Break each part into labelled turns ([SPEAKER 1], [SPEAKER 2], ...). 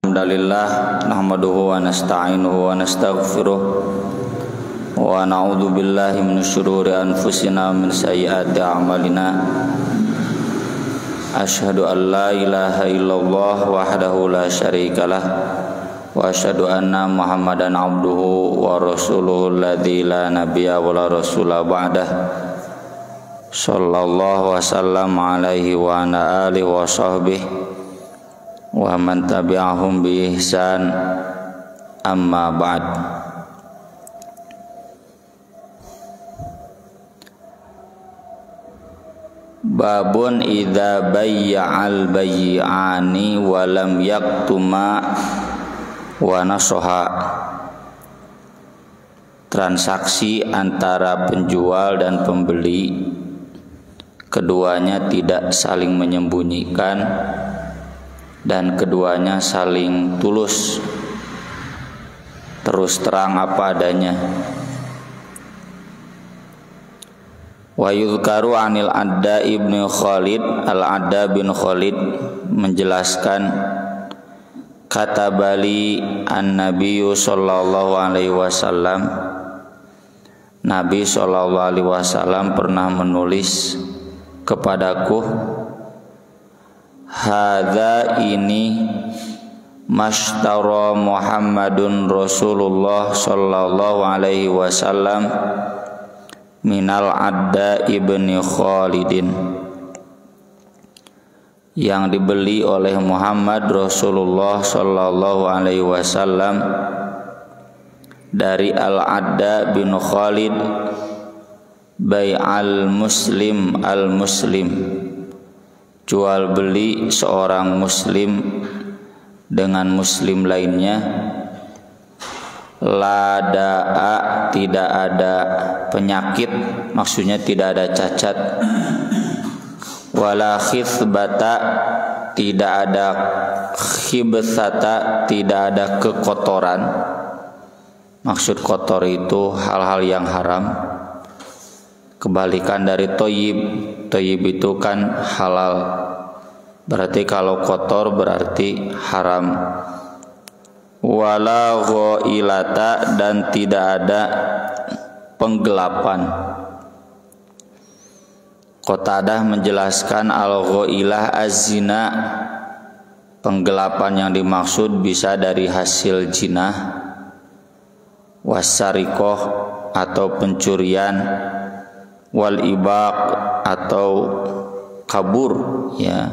[SPEAKER 1] Alhamdulillah nahmaduhu wa nasta'inuhu wa nastaghfiruh wa na'udzu billahi min syururi anfusina min sayyiati a'malina. Asyhadu an la ilaha illallah wahdahu la syarikalah wa asyhadu anna Muhammadan abduhu wa rasuluhu alladzi la nabiyya wa la rasula ba'dah. Sallallahu wasallam alaihi wa ala alihi wa sahbihi wa man tabi'ahum bi ihsan, amma ba'd. Babun idza bayya'al bayyi'ani wa lam yaktuma wa nasoha. Transaksi antara penjual dan pembeli, keduanya tidak saling menyembunyikan dan keduanya saling tulus, terus terang apa adanya. Wa yuzkaru anil Adda ibnu Khalid, Al-Adda bin Khalid menjelaskan, kata Bali an-Nabiyyu sallallahu alaihi wasallam, Nabi sallallahu alaihi wasallam pernah menulis kepadaku, hadza ini mashtara Muhammadun Rasulullah sallallahu alaihi wasallam minal Adda ibni Khalidin, yang dibeli oleh Muhammad Rasulullah sallallahu alaihi wasallam dari Al-Adda bin Khalid, bai'al muslim al-muslim, jual beli seorang muslim dengan muslim lainnya, la da'a, tidak ada penyakit, maksudnya tidak ada cacat, wala khithbata, tidak ada khibsata, tidak ada kekotoran. Maksud kotor itu hal-hal yang haram, kebalikan dari toyib. Toyib itu kan halal, berarti kalau kotor berarti haram. Wala ghailata, dan tidak ada penggelapan. Qatadah menjelaskan al-ghailah az-zina, penggelapan yang dimaksud bisa dari hasil jinah, wasariqah atau pencurian, wal ibaq atau kabur, ya,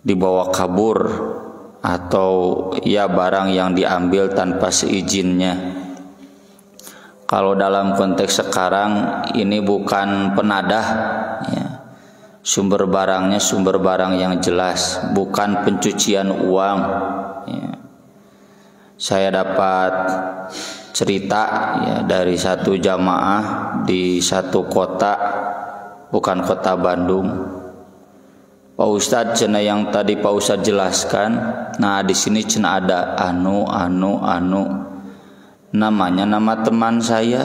[SPEAKER 1] dibawa kabur, atau ya barang yang diambil tanpa seizinnya. Kalau dalam konteks sekarang ini bukan penadah, ya, sumber barangnya sumber barang yang jelas, bukan pencucian uang, ya. Saya dapat cerita, ya, dari satu jamaah di satu kota, bukan kota Bandung. Pak Ustadz, cina yang tadi Pak Ustadz jelaskan, nah di sini cina ada anu, namanya nama teman saya.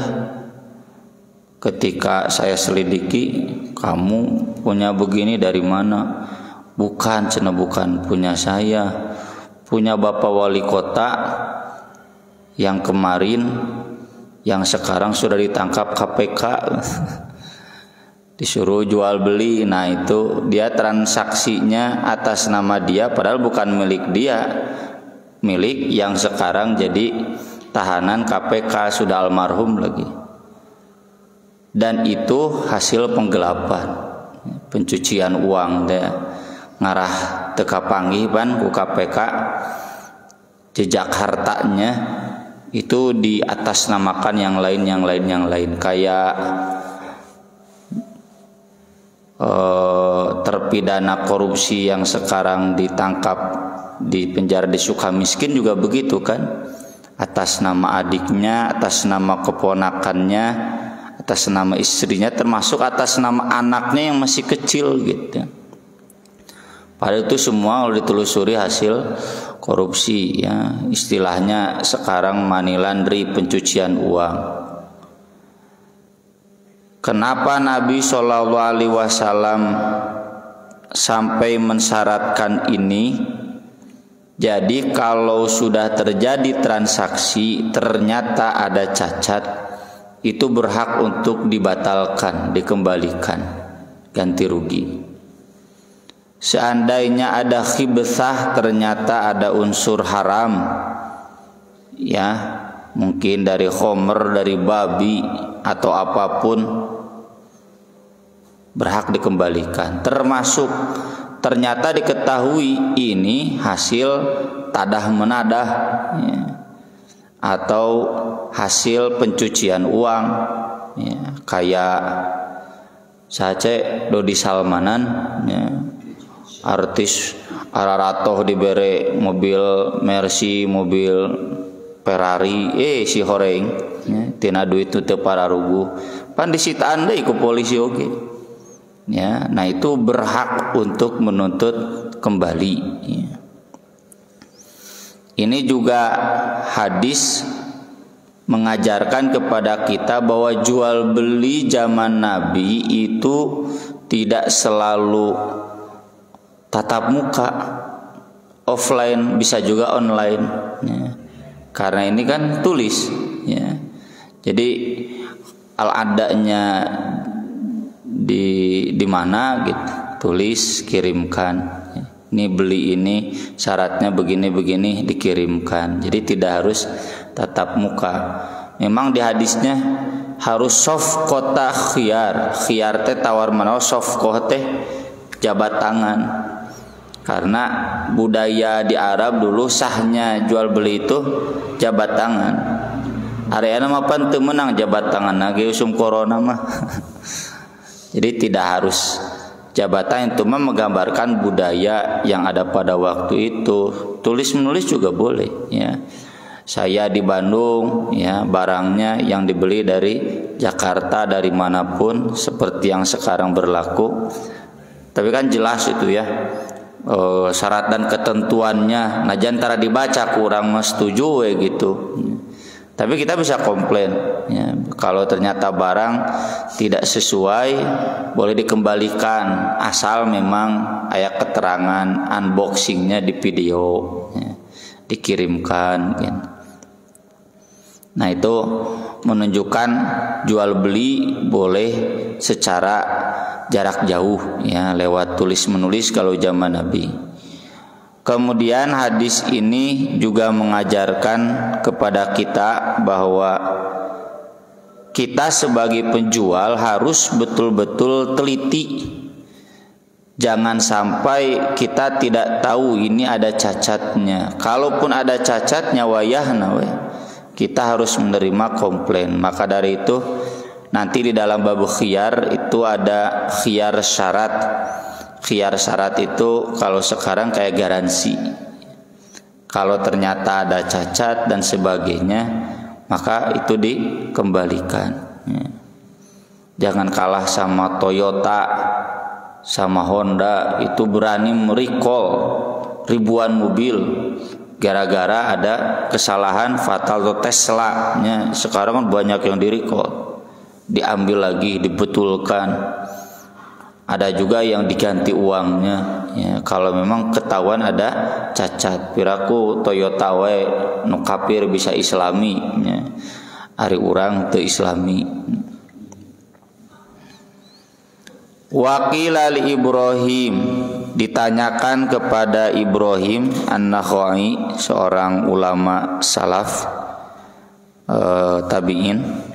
[SPEAKER 1] Ketika saya selidiki, kamu punya begini dari mana? Bukan, cina bukan punya saya, punya Bapak Wali Kota yang kemarin, yang sekarang sudah ditangkap KPK. Disuruh jual beli. Nah itu dia transaksinya atas nama dia, padahal bukan milik dia, milik yang sekarang jadi tahanan KPK, sudah almarhum lagi. Dan itu hasil penggelapan, pencucian uang, dia ngarah teka panggih ban ku KPK, jejak hartanya itu di atas namakan yang lain, kayak terpidana korupsi yang sekarang ditangkap di penjara di Sukamiskin juga begitu kan, atas nama adiknya, atas nama keponakannya, atas nama istrinya, termasuk atas nama anaknya yang masih kecil gitu. Padahal itu semua kalau ditelusuri hasil korupsi, ya, istilahnya sekarang money laundry, pencucian uang. Kenapa Nabi Shallallahu Alaihi Wasallam sampai mensyaratkan ini? Jadi kalau sudah terjadi transaksi ternyata ada cacat, itu berhak untuk dibatalkan, dikembalikan, ganti rugi. Seandainya ada khibsah, ternyata ada unsur haram, ya mungkin dari khomer, dari babi atau apapun, berhak dikembalikan. Termasuk ternyata diketahui ini hasil tadah menadah, ya, atau hasil pencucian uang, ya, kayak sace Dodi Salmanan, ya, artis Araratoh dibere mobil Mercy, mobil Ferrari, si horeng, ya, tina duit teu pararugu, pan disitaan deui ku polisi oge. Ya, nah itu berhak untuk menuntut kembali, ya. Ini juga hadis mengajarkan kepada kita bahwa jual beli zaman Nabi itu tidak selalu tatap muka, offline, bisa juga online, ya. Karena ini kan tulis, ya. Jadi al-adanya di mana gitu, tulis, kirimkan, ini beli ini syaratnya begini dikirimkan. Jadi tidak harus tatap muka. Memang di hadisnya harus soft kota khiyar teh tawar menawa, soft kota teh jabat tangan. Karena budaya di Arab dulu sahnya jual beli itu jabat tangan. Areana mah pan teu meunang jabat tangan lagi usum corona mah. Jadi tidak harus jabatan, itu mah menggambarkan budaya yang ada pada waktu itu. Tulis menulis juga boleh, ya. Saya di Bandung, ya, barangnya yang dibeli dari Jakarta, dari manapun, seperti yang sekarang berlaku. Tapi kan jelas itu, ya, syarat dan ketentuannya. Nah jantara dibaca kurang mas setuju gitu. Tapi kita bisa komplain, ya, kalau ternyata barang tidak sesuai boleh dikembalikan, asal memang ayat keterangan unboxingnya di video, ya, dikirimkan, ya. Nah itu menunjukkan jual beli boleh secara jarak jauh, ya, lewat tulis menulis kalau zaman Nabi. Kemudian hadis ini juga mengajarkan kepada kita bahwa kita sebagai penjual harus betul-betul teliti. Jangan sampai kita tidak tahu ini ada cacatnya. Kalaupun ada cacatnya wayahna we, kita harus menerima komplain. Maka dari itu nanti di dalam bab khiyar itu ada khiyar syarat. Khiyar syarat itu kalau sekarang kayak garansi. Kalau ternyata ada cacat dan sebagainya, maka itu dikembalikan, ya. Jangan kalah sama Toyota, sama Honda, itu berani merecall ribuan mobil gara-gara ada kesalahan fatal. Atau Tesla, ya, sekarang kan banyak yang direcall, diambil lagi, dibetulkan. Ada juga yang diganti uangnya, ya, kalau memang ketahuan ada cacat. Piraku Toyota we nu kafir bisa islami, ya. Ari urang teu islami. Waqila li Ibrahim, ditanyakan kepada Ibrahim An-Nakhai, seorang ulama salaf, tabi'in.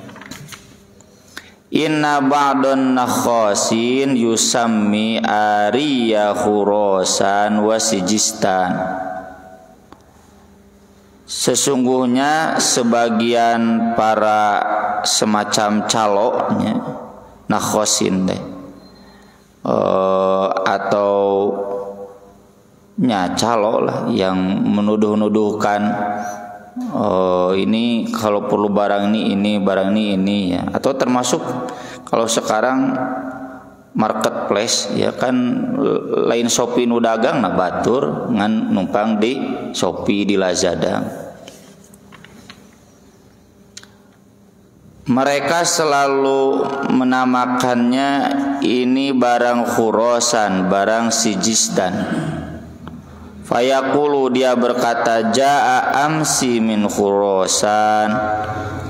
[SPEAKER 1] Inna ba'dun nakhasin yusammi ariya khurasan wa sijistan. Sesungguhnya sebagian para semacam caloknya nakhasin deh, atau nya calo lah yang menuduh-nuduhkan, ini kalau perlu barang ini barang ini, ya. Atau termasuk kalau sekarang marketplace, ya kan, lain Shopee nu dagang nah batur ngan numpang di Shopee, di Lazada. Mereka selalu menamakannya ini barang khurasan, barang sijistan. Fayaqulu, dia berkata, jaa amsi min Khurasan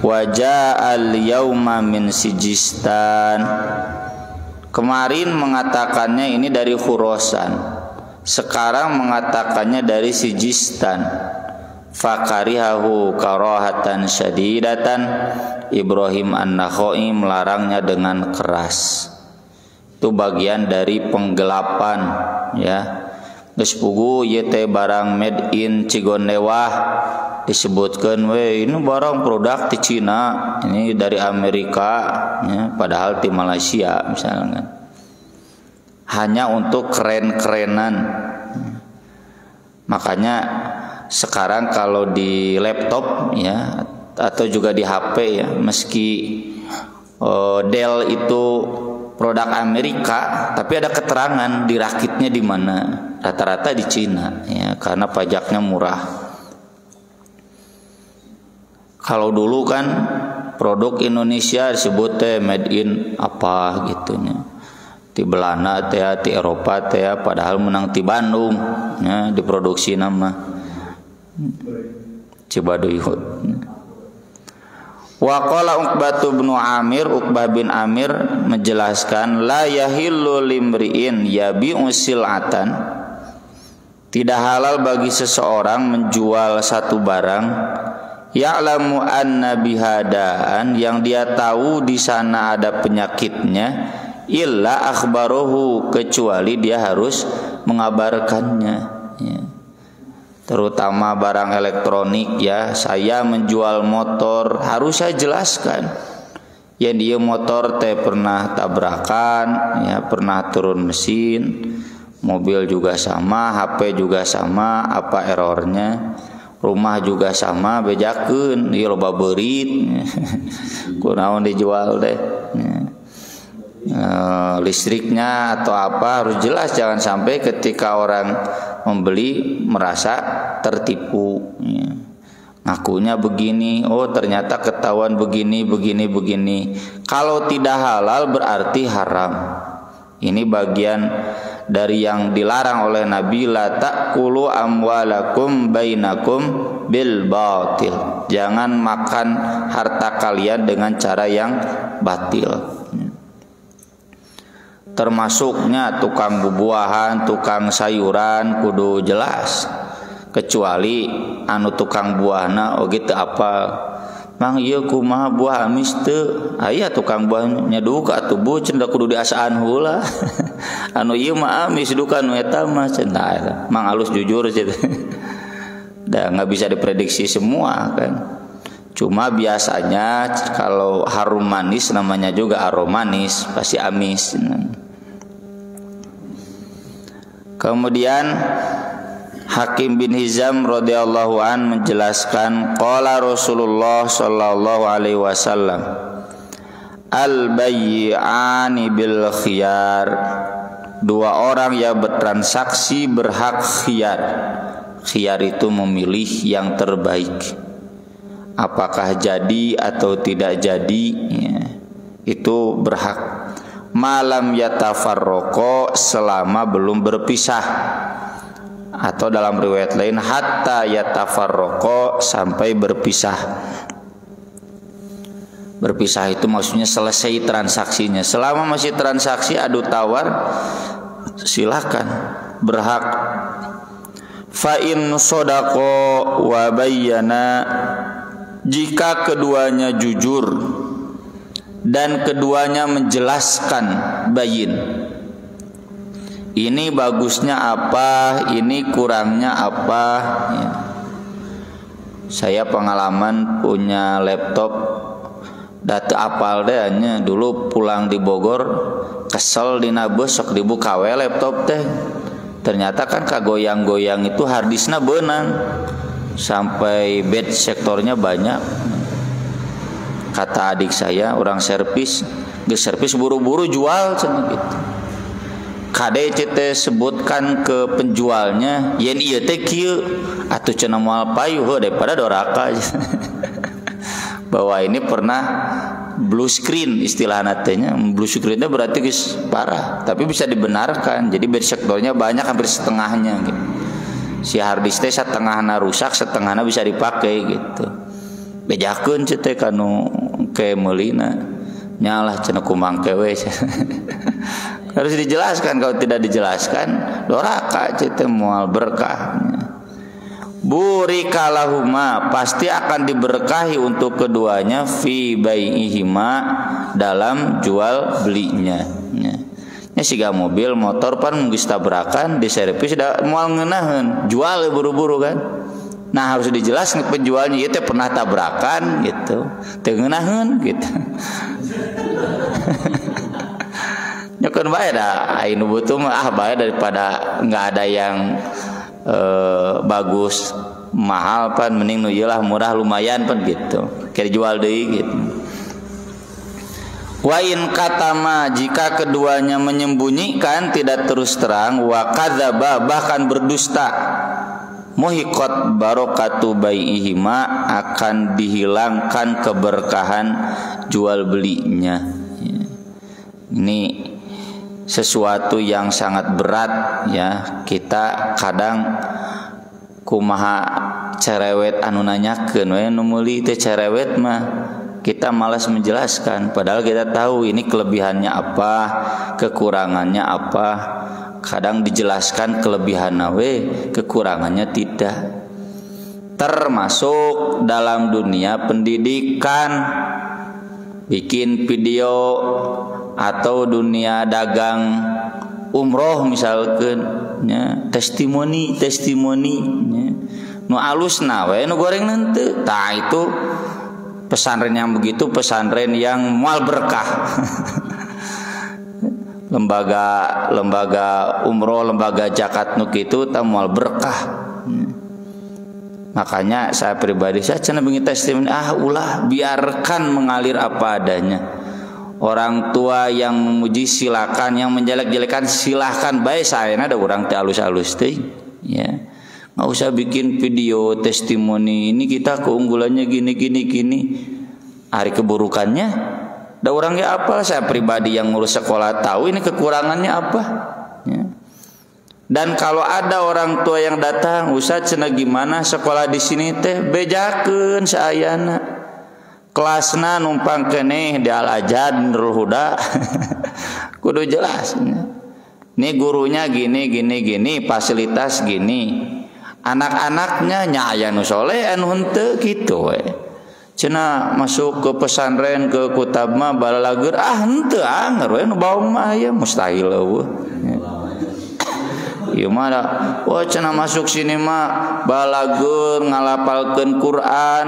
[SPEAKER 1] wa ja'al yauma min Sijistan. Kemarin mengatakannya ini dari Khurasan, sekarang mengatakannya dari Sijistan. Fakarihahu karahatan syadidatan. Ibrahim An-Nakhai melarangnya dengan keras. Itu bagian dari penggelapan, ya. Geus pugu ieu teh barang made in Cigondewa, disebutkan we ini barang produk di Cina, ini dari Amerika, ya, padahal di Malaysia misalnya. Hanya untuk keren-kerenan. Makanya sekarang kalau di laptop, ya, atau juga di HP, ya, meski Dell itu produk Amerika, tapi ada keterangan dirakitnya di mana. Rata-rata di Cina, ya, karena pajaknya murah. Kalau dulu kan produk Indonesia disebut teh made in apa gitunya. Di Belanda teh, di Eropa teh, padahal menang di Bandung, ya, diproduksi nama Cibaduy. Wa qala Uqbah bin Amir, Uqbah bin Amir menjelaskan, la yahillu limri'in yabi'u sil'atan. Tidak halal bagi seseorang menjual satu barang ya'lamu anna bihadaan, yang dia tahu di sana ada penyakitnya, illa akhbaruhu, kecuali dia harus mengabarkannya, ya. Terutama barang elektronik, ya. Saya menjual motor, harus saya jelaskan, ya, dia motor teh pernah tabrakan, ya, pernah turun mesin, mobil juga sama, HP juga sama, apa errornya, rumah juga sama, bejakeun, ieu loba beurit, kunaon dijual teh, ya. Listriknya atau apa harus jelas, jangan sampai ketika orang membeli merasa tertipu, ya. Ngakunya begini, oh ternyata ketahuan begini. Kalau tidak halal berarti haram. Ini bagian dari yang dilarang oleh Nabi, la ta'kulu amwalakum bainakum bil batil. Jangan makan harta kalian dengan cara yang batil. Termasuknya tukang bubuahan, tukang sayuran kudu jelas. Kecuali anu tukang buahna oge teu apal. Mang ieu kumaha buah amis teu? Aya tukang buahnya duka atuh bu cenah kudu diasaan heula. Anu ieu mah amis duka nu eta mah cenah. Mang halus jujur cenah. Da enggak bisa diprediksi semua kan. Cuma biasanya kalau harum manis namanya juga aromanis, pasti amis. Kemudian Hakim bin Hizam radhiyallahu an menjelaskan, qala Rasulullah sallallahu alaihi wasallam, al bay'ani bil khiyar. Dua orang yang bertransaksi berhak khiyar. Khiyar itu memilih yang terbaik. Apakah jadi atau tidak jadi, ya, itu berhak. Malam yatafarraqo, selama belum berpisah. Atau dalam riwayat lain hatta yatafarraqo, sampai berpisah. Berpisah itu maksudnya selesai transaksinya. Selama masih transaksi adu tawar, silakan, berhak. Fa in sodaqo wa bayyana, jika keduanya jujur dan keduanya menjelaskan, bayin, ini bagusnya apa, ini kurangnya apa, ya. Saya pengalaman punya laptop data apal deh, dulu pulang di Bogor kesel dina bus sok dibuka we laptop teh, ternyata kan kagoyang-goyang itu harddisknya benang sampai bed sektornya banyak. Kata adik saya, orang servis, geus servis buru-buru jual cenah gitu. KDC teh sebutkan ke penjualnya, yen ieu teh kieu atuh cenah moal payuh daripada doraka. Bahwa ini pernah blue screen istilahna teh nya. Blue screen teh berarti geus parah, tapi bisa dibenarkan. Jadi bed sektornya banyak, hampir setengahnya gitu. Si harddisk teh setengahna rusak, setengahna bisa dipakai gitu. Bejakeun teh kanu ke meulina. Nyalah cenah kumangke we. Harus dijelaskan, kalau tidak dijelaskan doraka teh moal berkah. Burikalahuma, pasti akan diberkahi untuk keduanya fi bai'ihima, dalam jual belinya. Ya siga mobil motor pan geus tabrakan di servis da moal ngeunaheun, jual buru-buru kan. Nah harus dijelaskan penjualnya ieu teh pernah tabrakan gitu, teu ngeunaheun gitu. Nyokeun bae da aya nu butuh mah bae daripada enggak ada yang bagus mahal pan, mending nu ieu lah murah lumayan pan gitu, kira jual deui gitu. Wa in katama, jika keduanya menyembunyikan tidak terus terang, wa kadzaba, bahkan berdusta, muhiqat barakatu bai'ihima, akan dihilangkan keberkahan jual belinya. Ini sesuatu yang sangat berat ya. Kita kadang kumaha cerewet anu nanyakeun we nu meuli teh cerewet mah kita malas menjelaskan, padahal kita tahu ini kelebihannya apa, kekurangannya apa. Kadang dijelaskan kelebihanna we, kekurangannya tidak. Termasuk dalam dunia pendidikan, bikin video atau dunia dagang umroh misalkan ya, testimoni ya. Nu alusna we nu goreng nanti. Tah itu pesantren yang begitu, pesantren yang moal berkah. lembaga umroh, lembaga zakat nu kitu tah moal berkah. Makanya saya pribadi saya cenah bikin testimoni, ulah biarkan mengalir apa adanya. Orang tua yang memuji silakan, yang menjelek-jelekan silahkan, baik saya ada orang teh alus-alus teh ya. Nggak usah bikin video testimoni ini kita keunggulannya gini. Hari keburukannya ada orangnya apa? Saya pribadi yang ngurus sekolah tahu ini kekurangannya apa ya. Dan kalau ada orang tua yang datang, Ustaz cenah gimana sekolah di sini teh, bejakeun saayana. Kelasna numpang keneh di Al-Azhar Nurul Huda. Kudu jelas. Nih gurunya gini, fasilitas gini. Anak-anaknya nya aya nu soleh anu henteu kitu we. Cenah masuk ke pesantren ke kutab mah balalagur henteu anger we nu baung mah aya mustahil eueuh. Ieu mah wah cenah masuk sini mah balagur ngalapalkeun Quran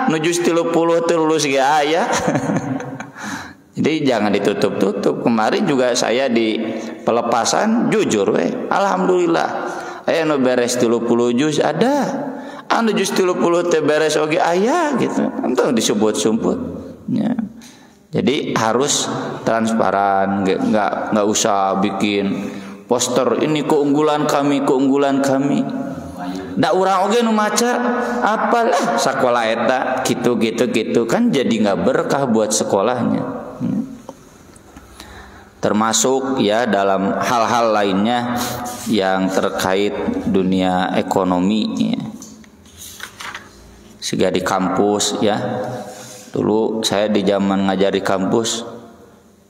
[SPEAKER 1] nu juz 30 teu lulus ge aya. Jadi jangan ditutup-tutup. Kemarin juga saya di pelepasan jujur we, alhamdulillah aya nu beres 30 juz ada, anu juz 30 teh beres oge aya gitu. Entah disebut-sebut ya. Jadi harus transparan, enggak usah bikin poster ini keunggulan kami. Da urang oge nu maca apalah sakola eta gitu kan jadi enggak berkah buat sekolahnya. Termasuk ya dalam hal-hal lainnya yang terkait dunia ekonomi ya. Siga di kampus ya. Dulu saya di zaman ngajar di kampus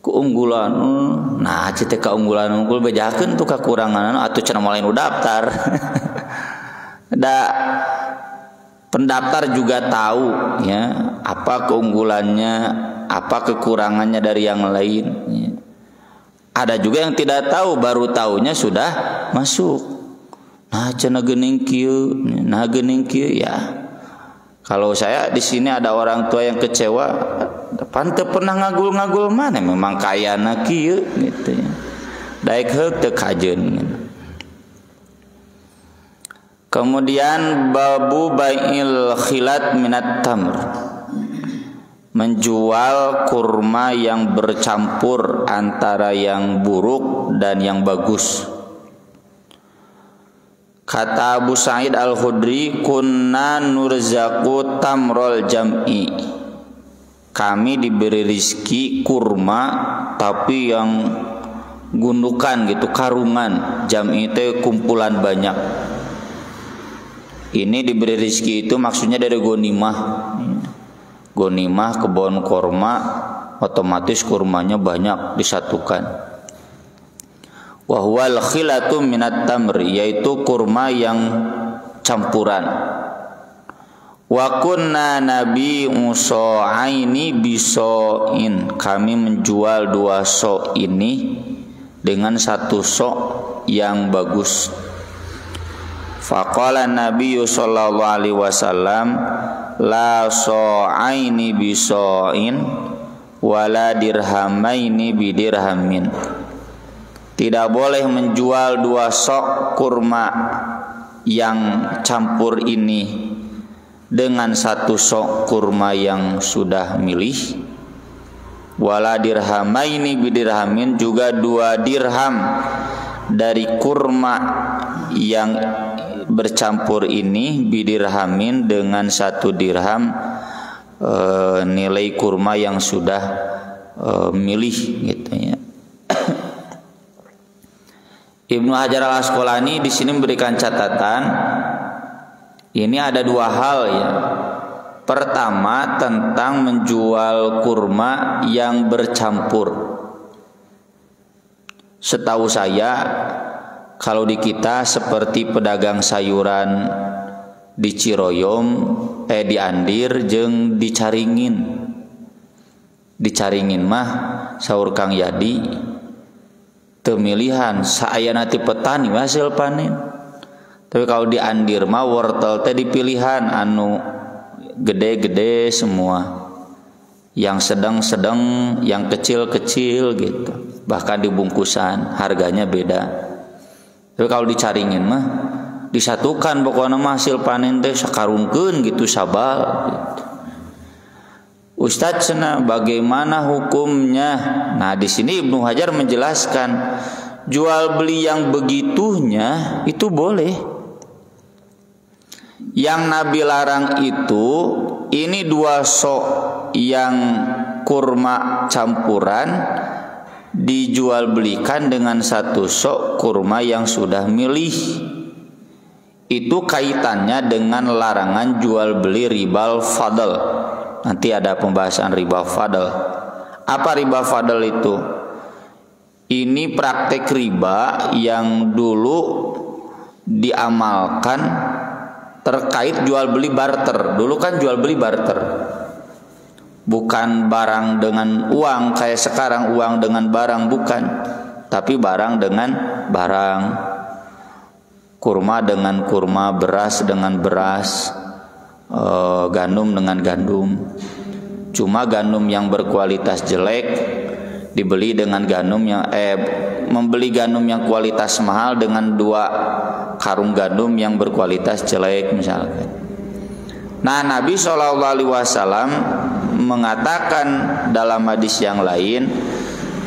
[SPEAKER 1] keunggulan, nah cita keunggulan unggul bejakeun tuh kekurangan atuh cenah malain nu daftar. Da pendaftar juga tahu ya apa keunggulannya, apa kekurangannya dari yang lain ya. Ada juga yang tidak tahu, baru tahunya sudah masuk. Nah cenah geuning kieu, ya. Kalau saya di sini ada orang tua yang kecewa, pan teu pernah ngagul-ngagul mana, memang kayana kieu gitu ya. Daek heuk teu kajeun. Kemudian babu bai'il khilat minat tamr, menjual kurma yang bercampur antara yang buruk dan yang bagus. Kata Abu Sa'id Al-Khudri, kunna nurzaku tamrol jam'i, kami diberi rizki kurma tapi yang gundukan gitu, karungan. Jam'i itu kumpulan banyak. Ini diberi rezeki itu maksudnya dari ghanimah. Ghanimah kebun kurma, otomatis kurmanya banyak disatukan. Wa huwal khilatu minat tamri, yaitu kurma yang campuran. Wa kunna nabi uso'aini biso'in, kami menjual 2 sok ini dengan 1 sok yang bagus. Faqala Nabi sallallahu alaihi wasallam la so'aini biso'in wala dirhamaini bidirhamin. Tidak boleh menjual 2 sok kurma yang campur ini dengan 1 sok kurma yang sudah milih. Wala dirhamaini bidirhamin, juga 2 dirham dari kurma yang bercampur ini bidirhamin dengan 1 dirham nilai kurma yang sudah milih gitu ya. Ibnu Hajar Al-Asqalani di sini memberikan catatan. Ini ada 2 hal ya. Pertama, tentang menjual kurma yang bercampur. Setahu saya, kalau di kita seperti pedagang sayuran di Ciroyom, di Andir jeung di Caringin. Di Caringin mah saur Kang Yadi temilihan saya nanti petani hasil panen. Tapi kalau di Andir mah wortel teh dipilihan anu gede-gede semua, yang sedang-sedang, yang kecil-kecil gitu. Bahkan di bungkusan harganya beda. Tapi kalau dicaringin mah disatukan, pokoknya mah hasil panen teh sakarungkeun gitu sabal gitu. Ustadz cenah bagaimana hukumnya? Nah, di sini Ibnu Hajar menjelaskan jual beli yang begitunya itu boleh. Yang Nabi larang itu ini 2 sok yang kurma campuran dijual belikan dengan 1 sok kurma yang sudah milih. Itu kaitannya dengan larangan jual beli ribal fadl. Nanti ada pembahasan riba fadl. Apa riba fadl itu? Ini praktek riba yang dulu diamalkan terkait jual beli barter. Dulu kan jual beli barter, bukan barang dengan uang kayak sekarang, uang dengan barang, bukan, tapi barang dengan barang, kurma dengan kurma, beras dengan beras, gandum dengan gandum. Cuma gandum yang berkualitas jelek dibeli dengan gandum yang membeli gandum yang kualitas mahal dengan 2 karung gandum yang berkualitas jelek misalkan. Nah, Nabi SAW mengatakan dalam hadis yang lain,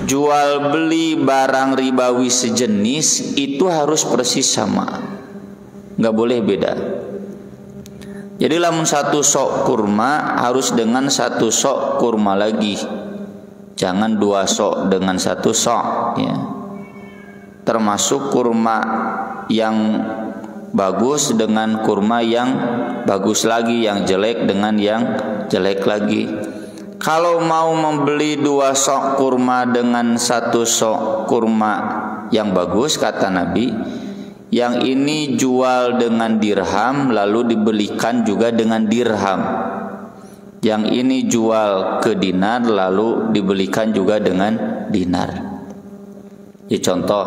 [SPEAKER 1] jual beli barang ribawi sejenis itu harus persis sama, nggak boleh beda. Jadi lamun 1 sok kurma harus dengan 1 sok kurma lagi, jangan 2 sok dengan 1 sok ya. Termasuk kurma yang bagus dengan kurma yang bagus lagi, yang jelek dengan yang jelek lagi. Kalau mau membeli 2 sok kurma dengan 1 sok kurma yang bagus, kata Nabi, yang ini jual dengan dirham lalu dibelikan juga dengan dirham. Yang ini jual ke dinar lalu dibelikan juga dengan dinar. Ya, contoh,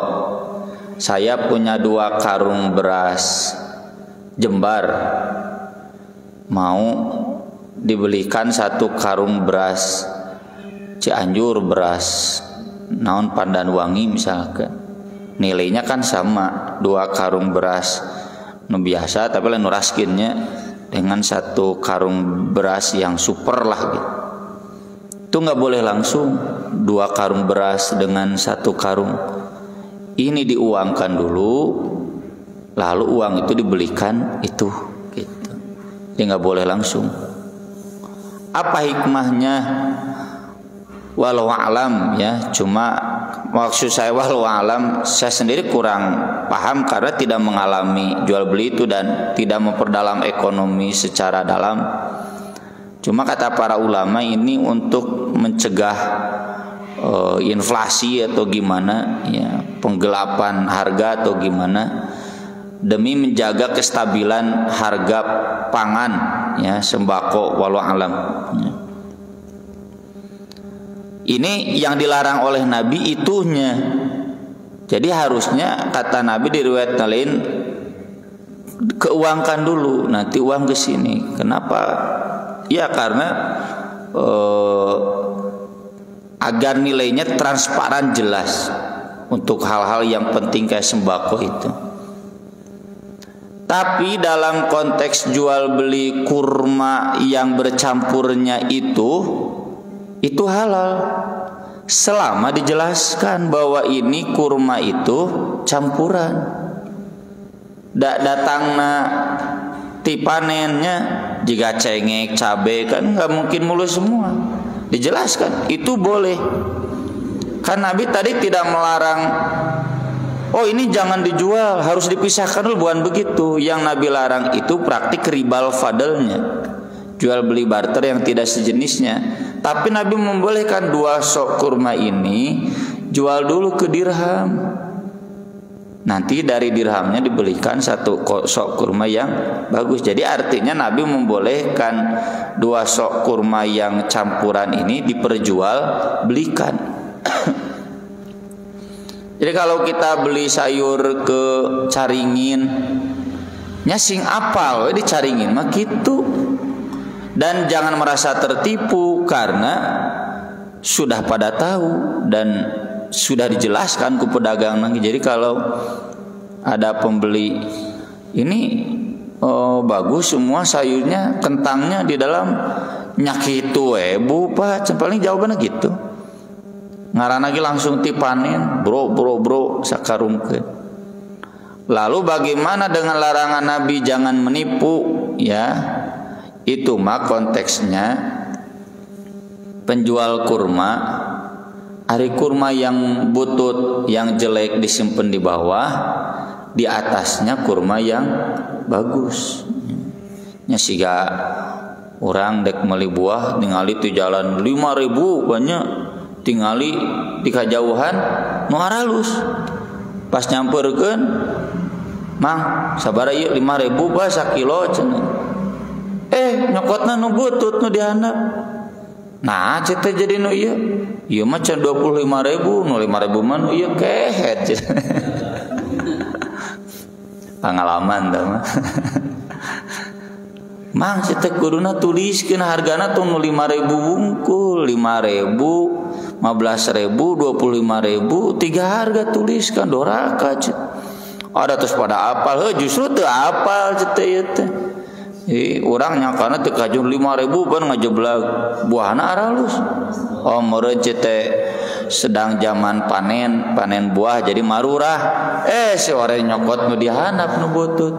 [SPEAKER 1] saya punya 2 karung beras Jembar, mau dibelikan 1 karung beras Cianjur, beras naon Pandanwangi misalkan. Nilainya kan sama, 2 karung beras nu biasa tapi lain raskinnya dengan 1 karung beras yang super lah gitu. Itu nggak boleh langsung 2 karung beras dengan 1 karung. Ini diuangkan dulu, lalu uang itu dibelikan itu gitu. Dia nggak boleh langsung. Apa hikmahnya? Walau alam ya, cuma maksud saya walau alam, saya sendiri kurang paham karena tidak mengalami jual beli itu dan tidak memperdalam ekonomi secara dalam. Cuma kata para ulama ini untuk mencegah inflasi atau gimana ya, penggelapan harga atau gimana, demi menjaga kestabilan harga pangan ya, sembako walau alam ya. Ini yang dilarang oleh Nabi itunya. Jadi harusnya kata Nabi di riwayat lain, keuangkan dulu, nanti uang ke sini. Kenapa? Ya karena agar nilainya transparan jelas untuk hal-hal yang penting kayak sembako itu. Tapi dalam konteks jual beli kurma yang bercampurnya itu halal selama dijelaskan bahwa ini kurma itu campuran. Datangna ti panennya jika cengek cabe kan nggak mungkin mulus semua. Dijelaskan itu boleh. Kan Nabi tadi tidak melarang, oh ini jangan dijual, harus dipisahkan dulu, bukan begitu. Yang Nabi larang itu praktik ribal fadlnya, jual beli barter yang tidak sejenisnya. Tapi Nabi membolehkan 2 sok kurma ini jual dulu ke dirham. Nanti dari dirhamnya dibelikan 1 sok kurma yang bagus. Jadi artinya Nabi membolehkan 2 sok kurma yang campuran ini diperjual belikan. Jadi kalau kita beli sayur ke Caringin, nyasing apal di Caringin mah gitu. Dan jangan merasa tertipu karena sudah pada tahu dan sudah dijelaskan ke pedagang lagi. Jadi kalau ada pembeli ini bagus semua sayurnya, kentangnya di dalam nyakitu bu pak, paling jawabannya gitu. Ngaran lagi langsung tipanin, bro sakarungkeun. Lalu bagaimana dengan larangan Nabi jangan menipu ya? Itu mah konteksnya penjual kurma, hari kurma yang butut, yang jelek disimpan di bawah, di atasnya kurma yang bagus. Nya siga orang dek meuli buah ningali di jalan 5.000 banyak, tingali di kajauhan nu halus. Pas nyamperkeun, "Mang, sabaraha ieu 5.000 bah sakilo cenah." Nyokotna nu butut nu dihandap. Nah, cete jadi nu ieu. Ieu mah can 25.000, nu 5.000 mah nu ieu kehet. Pengalaman dah mah. Mang cete kuduna tuliskeun hargana tuh nu 5.000 bungkul, 5.000, 15.000, 25.000, 3 harga tuliskan doraka. Ada terus pada apal, justru teu apal cete ieu teh. Orang nyakana teu kajun 5.000 pan ngajeblag buahna aralus. Oh meureun teh sedang zaman panen buah jadi marurah. Si orang nyokot nu dihandap nu butut.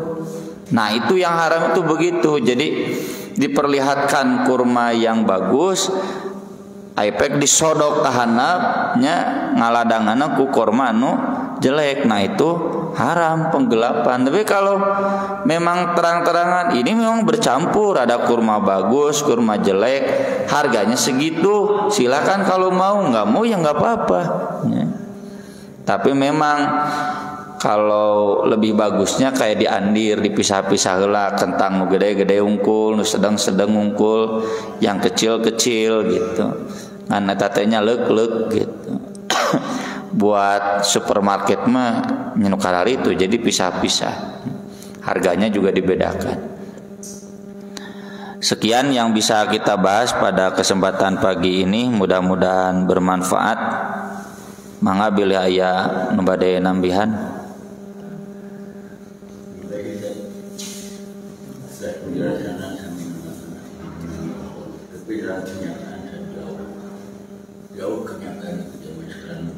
[SPEAKER 1] Nah itu yang haram itu begitu. Jadi diperlihatkan kurma yang bagus, aipek disodok tahanapnya ngaladangana ku kurma nu jelek. Nah itu haram, penggelapan. Tapi kalau memang terang-terangan ini memang bercampur, ada kurma bagus, kurma jelek, harganya segitu, silakan kalau mau, nggak mau ya nggak apa-apa ya. Tapi memang kalau lebih bagusnya kayak diandir, dipisah-pisah heula, kentang nu gede-gede unggul, nu sedang-sedang unggul, yang kecil-kecil gitu. Ngan eta teh nya leuk-leuk gitu. Buat supermarket mah nyenu kalari itu jadi pisah-pisah. Harganya juga dibedakan. Sekian yang bisa kita bahas pada kesempatan pagi ini, mudah-mudahan bermanfaat. Mangga bilih aya nu bade nambihan.
[SPEAKER 2] Jauh kenyataan itu zaman sekarang.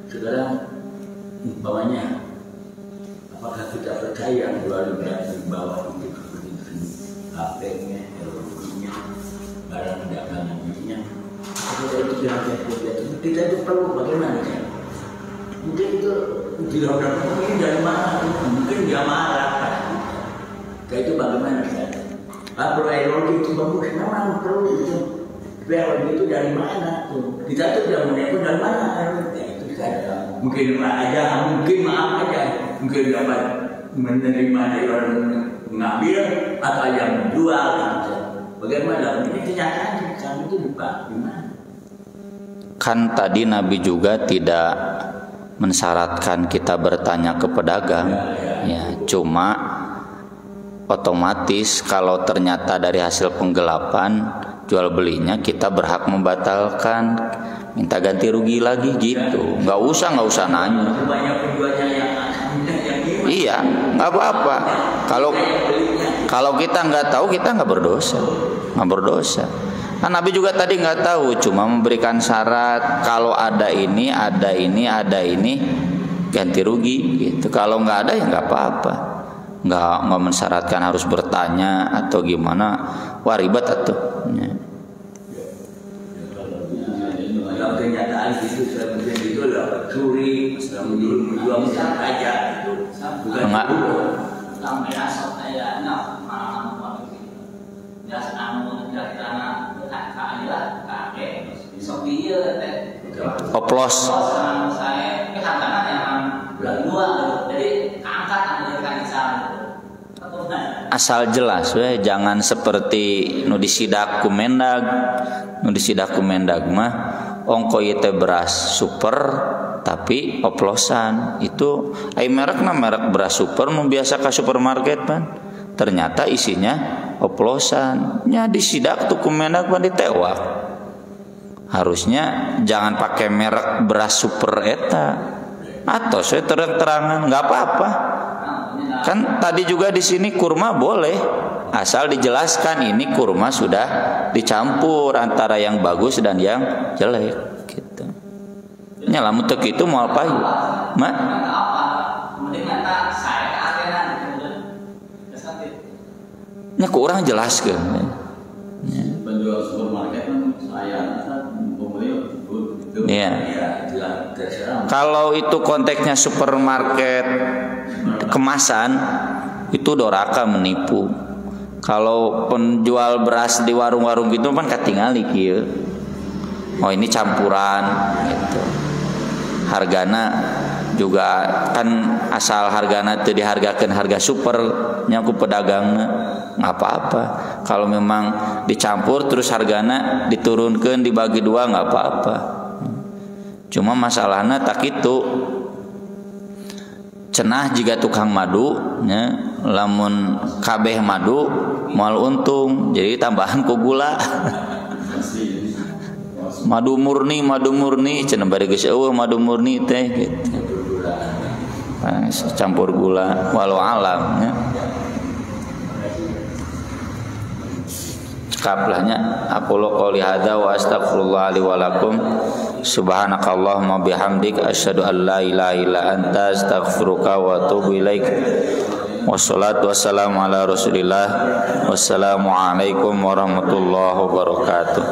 [SPEAKER 2] Sekarang umpamanya, apakah kita percaya jual beli bawah itu seperti itu, HP-nya, elektroniknya, barang dagangannya, kita itu tidak itu kita itu perlu bagaimana ya? Mungkin itu tidak ini dari mana? Mungkin dia marah. Kayak itu bagaimana Ustaz? Kalau aerologi itu bagus, memang perlu itu. Aerologi itu dari mana tuh? Kita tuh tidak menyebut dari mana aerologi itu saja. Mungkin aja, mungkin maaf aja, mungkin dapat menerima dari orang mengambil atau yang menjual. Gitu. Bagaimana? Ini kenyataan kami itu lupa gimana?
[SPEAKER 1] Kan tadi Nabi juga tidak mensyaratkan kita bertanya ke pedagang, ya, cuma otomatis kalau ternyata dari hasil penggelapan jual belinya kita berhak membatalkan, minta ganti rugi lagi gitu. Nggak usah nanya. Iya, nggak apa-apa. Kalau kita nggak tahu kita nggak berdosa. Kan Nabi juga tadi nggak tahu, cuma memberikan syarat kalau ada ini, ganti rugi gitu. Kalau nggak ada ya nggak apa-apa, nggak mensyaratkan harus bertanya atau gimana. Wah ribet atuh. Ya.
[SPEAKER 2] Kalau kenyataan itu sebenarnya itu adalah curi, menjual aja itu. Bukan sampai asal saya
[SPEAKER 1] oplos. Asal jelas we, jangan seperti nu disidak Kumendag mah ongko ieu beras super tapi oplosan. Itu ai merekna merek beras super nu biasa ka supermarket pan. Ternyata isinya oplosan. Nya disidak tuh Kumendag pan ditewak. Harusnya jangan pakai merek beras super eta. Atau saya terang-terangan nggak apa-apa. Kan tadi juga di sini kurma boleh, asal dijelaskan ini kurma sudah dicampur antara yang bagus dan yang jelek gitu. Nya lamun teu kitu moal payu. Mak nya ku urang jelaskeun.
[SPEAKER 2] Penjual supermarket saya pembeli
[SPEAKER 1] ya. Kalau itu konteksnya supermarket kemasan itu doraka menipu. Kalau penjual beras di warung-warung gitu kan katingali kieu. Oh ini campuran gitu. Hargana juga kan asal hargana teu dihargakeun harga super nya ku pedagangna nggak apa-apa. Kalau memang dicampur terus hargana diturunkeun dibagi dua nggak apa-apa. Cuma masalahnya tak itu cenah jika tukang madu nya, lamun kabeh madu moal untung jadi tambahan ku gula. madu murni cenah bari geus eueuh madu murni teh gitu. Campur gula walau alam nya. Cekaplahnya aqulu qouli hadza wa astaghfirullah li wa lakum subhanakallahumma bihamdik asyhadu an la ilaha illa anta astaghfiruka wa atubu ilaik. Wassalatu wassalamu ala Rasulillah. Wassalamu alaikum warahmatullahi wabarakatuh.